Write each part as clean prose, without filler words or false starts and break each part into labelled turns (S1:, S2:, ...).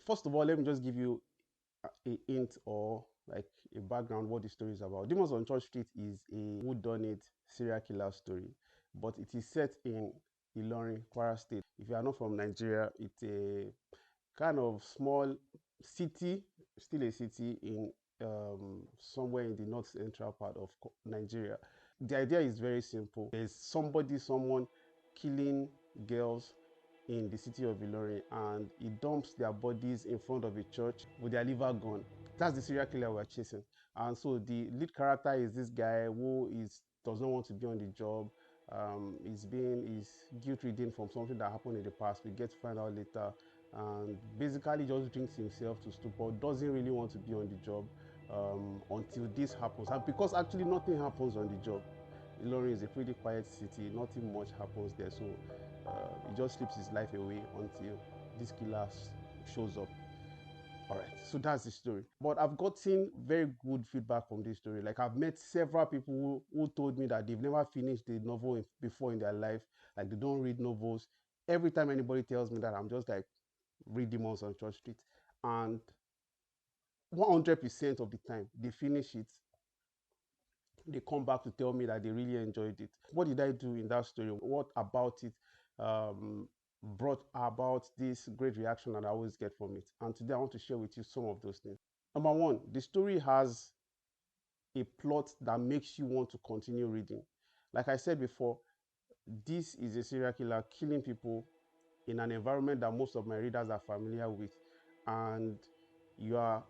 S1: First of all, let me just give you a hint or like a background what the story is about. Demons on Church Street is a whodunit serial killer story, but it is set in Ilorin, Kwara State. If you are not from Nigeria, it's a kind of small city, still a city in somewhere in the north central part of Nigeria. The idea is very simple. There's someone killing girls in the city of Ilorin, and he dumps their bodies in front of a church with their liver gone. That's the serial killer we're chasing. And so the lead character is this guy who does not want to be on the job. Is guilt ridden from something that happened in the past. We get to find out later, and basically just drinks himself to stupor. Doesn't really want to be on the job until this happens. And because actually nothing happens on the job. Ilorin is a pretty quiet city. Nothing much happens there, so he just sleeps his life away until this killer shows up. All right, so that's the story. But I've gotten very good feedback from this story. Like I've met several people who told me that they've never finished the novel before in their life. Like they don't read novels. Every time anybody tells me that, I'm just like, read Demons on Church Street, and 100% of the time they finish it, they come back to tell me that they really enjoyed it. What did I do in that story? What about it brought about this great reaction that I always get from it? And today I want to share with you some of those things. Number one, the story has a plot that makes you want to continue reading. Like I said before, this is a serial killer killing people in an environment that most of my readers are familiar with, and you are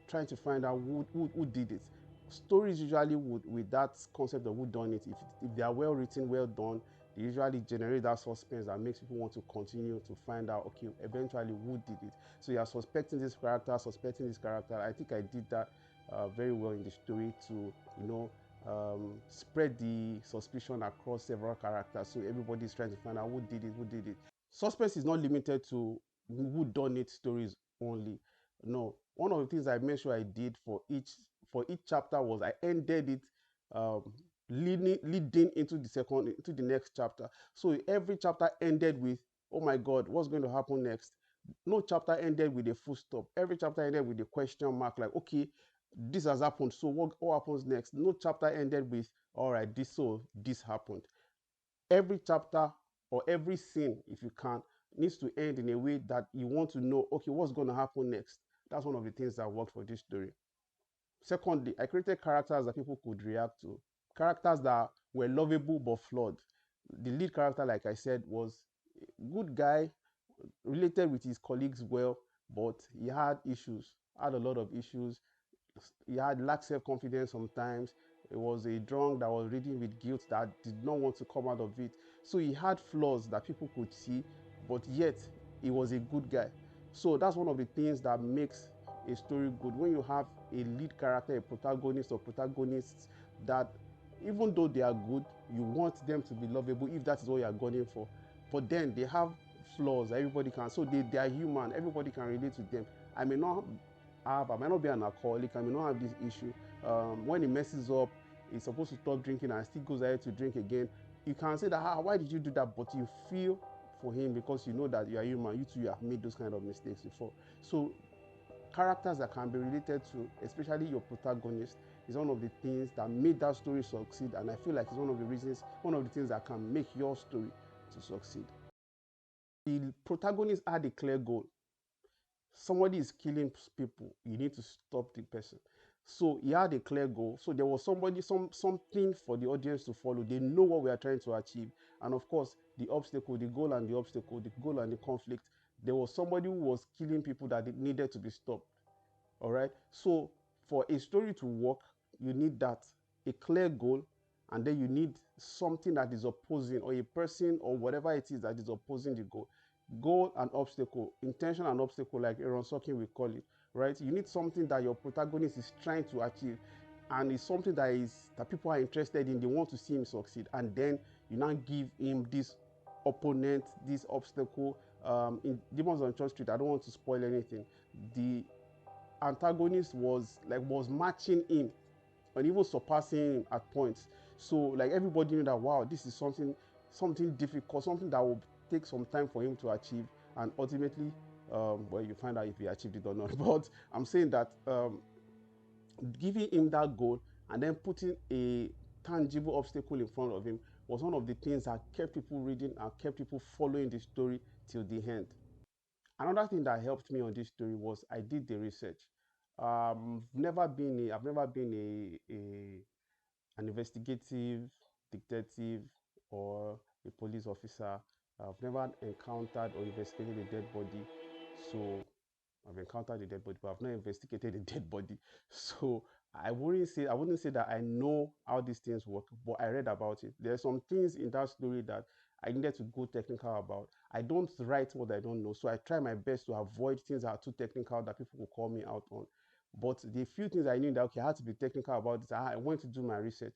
S1: trying to find out who did it. Stories usually would, with that concept of who done it, if they are well written, well done, they usually generate that suspense that makes people want to continue to find out, okay, eventually who did it. So you are suspecting this character, suspecting this character. I think I did that very well in the story to, spread the suspicion across several characters. So everybody is trying to find out who did it, who did it. Suspense is not limited to who done it stories only. No, one of the things I made sure I did for each chapter was I ended it um, leading into the next chapter. So every chapter ended with, oh my God, what's going to happen next? No chapter ended with a full stop. Every chapter ended with a question mark, like, okay, this has happened. So what happens next? No chapter ended with, all right, this happened. Every chapter or every scene, if you can, needs to end in a way that you want to know, okay, what's going to happen next. That's one of the things that worked for this story. Secondly, I created characters that people could react to, characters that were lovable but flawed. The lead character, like I said, was a good guy, related with his colleagues well, but he had issues, had a lot of issues. He had lack self-confidence sometimes. He was a drunk that was reading with guilt that did not want to come out of it. So he had flaws that people could see, but yet he was a good guy. So that's one of the things that makes a story good. When you have a lead character, a protagonist or protagonists that, even though they are good, you want them to be lovable if that is what you are gunning for. But then they have flaws that everybody can. So they are human. Everybody can relate to them. I might not be an alcoholic, I may not have this issue. When he messes up, he's supposed to stop drinking and still goes ahead to drink again. You can say that, why did you do that? But you feel for him because you know that you are human. You too, you have made those kind of mistakes before. So characters that can be related to, especially your protagonist, is one of the things that made that story succeed. And I feel like it's one of the things that can make your story to succeed. The protagonist had a clear goal. Somebody is killing people, you need to stop the person. So he had a clear goal. So there was something for the audience to follow. They know what we are trying to achieve. And of course, the obstacle, the goal and the obstacle, the goal and the conflict. There was somebody who was killing people that needed to be stopped. All right. So for a story to work, you need that, a clear goal, and then you need something that is opposing, or a person or whatever it is that is opposing the goal. Goal and obstacle, intention and obstacle, like Aaron Sorkin will call it, right? You need something that your protagonist is trying to achieve, and it's something that people are interested in. They want to see him succeed, and then you now give him this opponent, this obstacle. In Demons on Church Street, I don't want to spoil anything. The antagonist was matching him and even surpassing him at points. So like everybody knew that, wow, this is something difficult, something that will take some time for him to achieve, and ultimately where you find out if he achieved it or not. But I'm saying that giving him that goal and then putting a tangible obstacle in front of him was one of the things that kept people reading and kept people following the story till the end. Another thing that helped me on this story was I did the research. I've never been an investigative detective or a police officer. I've never encountered or investigated a dead body. So I've encountered a dead body, but I've not investigated a dead body. So I wouldn't say that I know how these things work, but I read about it. There are some things in that story that I needed to go technical about. I don't write what I don't know, so I try my best to avoid things that are too technical that people will call me out on. But the few things I knew that okay, I had to be technical about this. I went to do my research.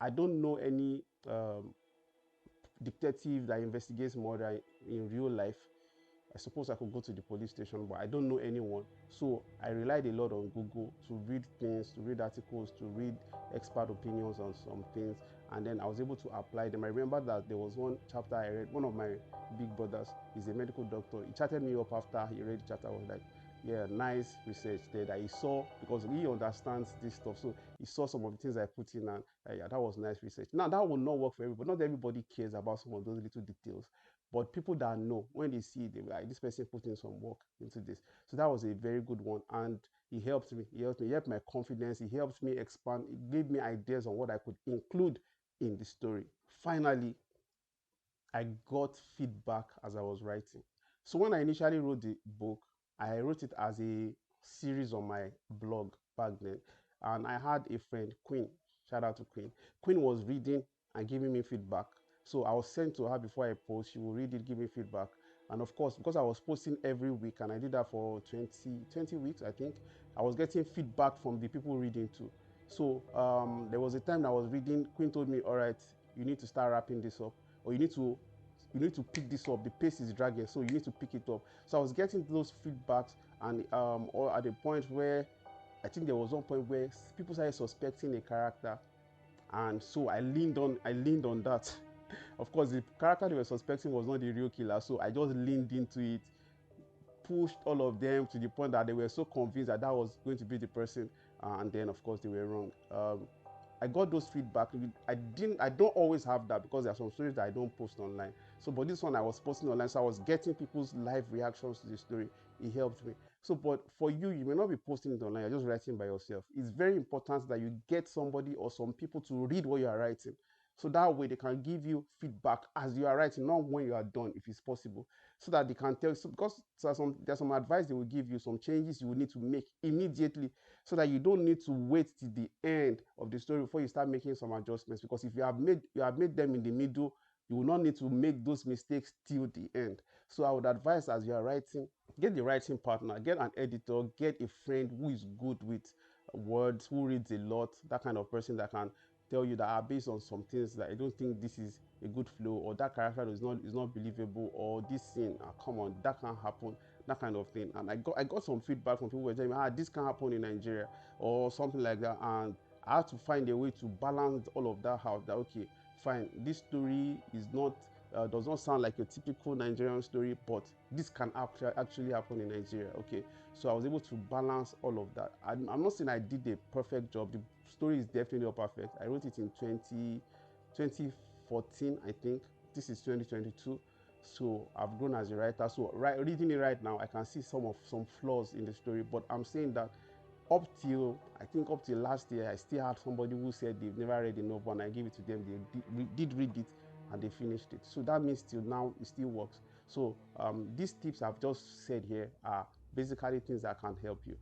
S1: I don't know any detective that investigates murder in real life. I suppose I could go to the police station, but I don't know anyone. So I relied a lot on Google to read things, to read articles, to read expert opinions on some things, and then I was able to apply them. I remember that there was one chapter I read. One of my big brothers is a medical doctor. He chatted me up after he read the chapter. I was like, yeah, nice research there that he saw because he understands this stuff. So he saw some of the things I put in, and yeah, that was nice research. Now that will not work for everybody. Not everybody cares about some of those little details. But people that know, when they see it, they like, this person put in some work into this. So that was a very good one. And he helped me. He helped me. He helped my confidence. He helped me expand. He gave me ideas on what I could include in the story. Finally, I got feedback as I was writing. So when I initially wrote the book, I wrote it as a series on my blog back then. And I had a friend, Queen. Shout out to Queen. Queen was reading and giving me feedback. So I was sent to her before I post. She would read it, give me feedback. And of course, because I was posting every week and I did that for 20 weeks, I think, I was getting feedback from the people reading too. So there was a time I was reading, Queen told me, all right, you need to start wrapping this up, or you need to pick this up. The pace is dragging, so you need to pick it up. So I was getting those feedbacks, and or at the point where I think there was one point where people started suspecting a character, and so I leaned on that. Of course, the character they were suspecting was not the real killer, so I just leaned into it, pushed all of them to the point that they were so convinced that that was going to be the person, and then of course they were wrong. I got those feedback. I don't always have that because there are some stories that I don't post online. So, but this one I was posting online, so I was getting people's live reactions to the story. It helped me. So, but for you, you may not be posting it online. You're just writing by yourself. It's very important that you get somebody or some people to read what you are writing. So that way they can give you feedback as you are writing, not when you are done, if it's possible, so that they can tell you. So because there's some advice they will give you, some changes you will need to make immediately, so that you don't need to wait till the end of the story before you start making some adjustments. Because if you have made them in the middle, you will not need to make those mistakes till the end. So I would advise, as you are writing, get the writing partner, get an editor, get a friend who is good with words, who reads a lot, that kind of person that can tell you that are based on some things that I don't think this is a good flow, or that character is not believable, or this scene, come on, that can't happen, that kind of thing. And I got some feedback from people who were telling me, this can happen in Nigeria or something like that. And I had to find a way to balance all of that out. That okay, fine, this story is not does not sound like a typical Nigerian story, but this can actually happen in Nigeria. Okay, so I was able to balance all of that. I'm not saying I did a perfect job. The story is definitely not perfect. I wrote it in 2014, I think. This is 2022. So I've grown as a writer. So reading it right now, I can see some flaws in the story. But I'm saying that up till last year, I still had somebody who said they've never read enough, and I gave it to them. They did read it and they finished it. So that means till now it still works. So these tips I've just said here are basically things that can help you.